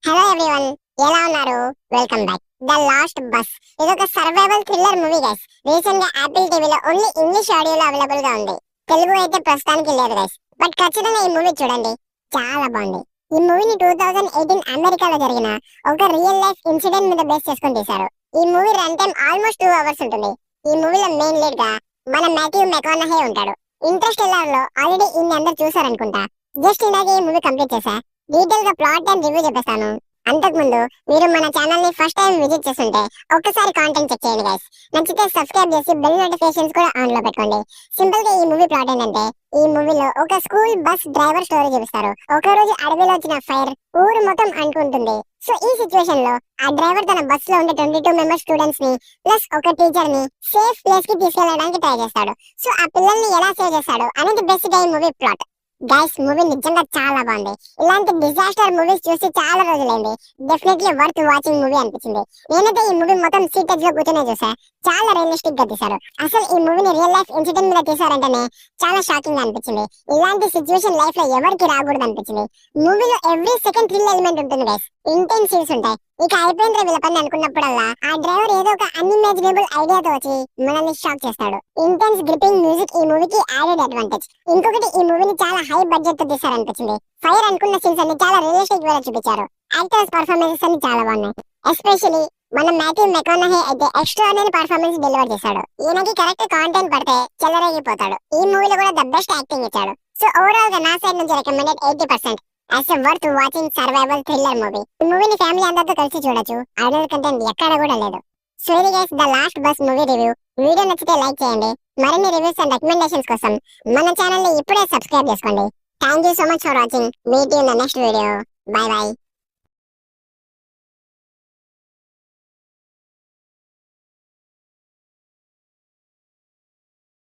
Hello everyone, ఎలా ఉన్నారు? Welcome back. The last bus ఇది ఒక survival thriller movie guys. Recent గా యాపిల్ టీవీలో ఓన్లీ ఇంగ్లీష్ ఆడియోలో అవైలబుల్ గా ఉంది. తెలుగు అయితే ప్రస్తుతానికి లేదు గైస్. బట్ ఖచ్చితంగా ఈ మూవీ చూడండి, చాలా బాగుంది. ఈ మూవీని 2018 అమెరికాలో జరిగిన ఒక రియల్ లైఫ్ ఇన్సిడెంట్ మీద బేస్ చేసుకొని తీశారు. ఈ movie run time almost 2 hours ఉంటుంది. ఈ మూవీలో మెయిన్ లీడ్ గా మన మాథ్యూ మెకానహే ఉంటాడు. ఇంటర్స్టెల్లార్ లో ఆల్రెడీ ఇన్ని అందరు చూసారనుకుంటా. జస్ట్ ఇందాక ఈ మూవీ కంప్లీట్ చేశా. డీటెయిల్ గా ప్లాట్ అండ్ రివ్యూ చెప్పేస్తాను. అంతకుముందు మీరు మన ఛానల్ ని ఫస్ట్ టైం విజిట్ చేస్తుంటే ఒక్కసారి కాంటెంట్ చెక్ చేయండి గైస్. నచ్చితే సబ్స్క్రైబ్ చేసి బెల్ నోటిఫికేషన్స్ కూడా ఆన్ లో పెట్టుకోండి. సింపుల్ గా ఈ మూవీ ప్లాట్ ఏంటంటే, ఈ మూవీలో ఒక స్కూల్ బస్ డ్రైవర్ స్టోరీ చూపిస్తారు. ఒక రోజు అడవిలో వచ్చిన ఫైర్ ఊరు మొత్తం అంటుకుంటుంది. సో ఈ సిచ్యువేషన్ లో ఆ డ్రైవర్ తన బస్ లో ఉండే 22 మెంబర్ స్టూడెంట్స్ ని ప్లస్ ఒక టీచర్ ని సేఫ్ ప్లేస్ కి తీసుకెళ్ళడానికి ట్రై చేస్తాడు. సో ఆ పిల్లల్ని ఎలా సేవ్ చేస్తాడు అనేది బేసిక్ గా ఈ మూవీ ప్లాట్. గైస్, మూవీ నిజంగా చాలా బాగుంది. ఇలాంటి డిజాస్టర్ మూవీస్ చూసి చాలా రోజులైంది. డెఫినెట్లీ వర్త్ వాచింగ్ మూవీ అనిపించింది. నేనైతే ఈ మూవీ మొత్తం సీట్ లో కూర్చొనే చూసా. చాలా రియలిస్టిక్ గా తీశారు. అసలు ఈ మూవీని రియల్ లైఫ్ ఇన్సిడెంట్ మీద తీశారంటేనే చాలా షాకింగ్ గా అనిపించింది. ఇలాంటి సిచ్యువేషన్ లైఫ్ లో ఎవరికి రాకూడదు అనిపించింది. మూవీలో ఎవ్రీ సెకండ్ థ్రిల్ ఎలిమెంట్ ఉంటుంది గైస్. ఇంటెన్స్ సీన్స్ ఉంటాయి. ఇక అయిపోయింది వీళ్ళ పని అనుకున్నప్పుడల్లా ఆ డ్రైవర్ ఏదో ఒక అన్ఇమాజినబుల్ ఐడియాతో వచ్చి మనల్ని షాక్ చేస్తాడు. ఇంటెన్స్ గ్రిప్పింగ్ మ్యూజిక్ ఈ మూవీకి యాడెడ్ అడ్వాంటేజ్. ఇంకొకటి, ఈ మూవీని చాలా హై బడ్జెట్ తో తీశారనిపించింది. ఫైర్ అనుకున్న సీన్స్ అన్ని చాలా రియలిస్టిక్ వేలో చూపించారు. యాక్టర్స్ పర్ఫార్మెన్సెస్ అన్ని చాలా బాగున్నాయి. ఎస్పెషల్లీ మన మాథ్యూ మెకానహే అయితే ఎక్స్ట్రాఆర్డినరీ పర్ఫార్మెన్స్ డెలివర్ చేశాడు. ఈయనకి కరెక్ట్ కాంటెంట్ పడితే చెలరేగిపోతాడు. ఈ మూవీలో కూడా ద బెస్ట్ యాక్టింగ్ ఇచ్చాడు. సో ఓవరాల్ గా నా సైడ్ నుంచి recommended 80% as a worth watching survival thriller movie. ఈ మూవీని ఫ్యామిలీ అందరితో కలిసి చూడొచ్చు. ఆడియో కంటెంట్ ఎక్కడ కూడా లేదు. సో ఇది guys the last bus movie review. Video నచ్చితే లైక్ చేయండి. మరిన్ని రివ్యూస్ అండ్ రికమెండేషన్స్ కోసం మన ఛానల్ ని ఇప్పుడే సబ్స్క్రైబ్ చేసుకోండి. Thank you so much for watching. Meet you in the next video. By by.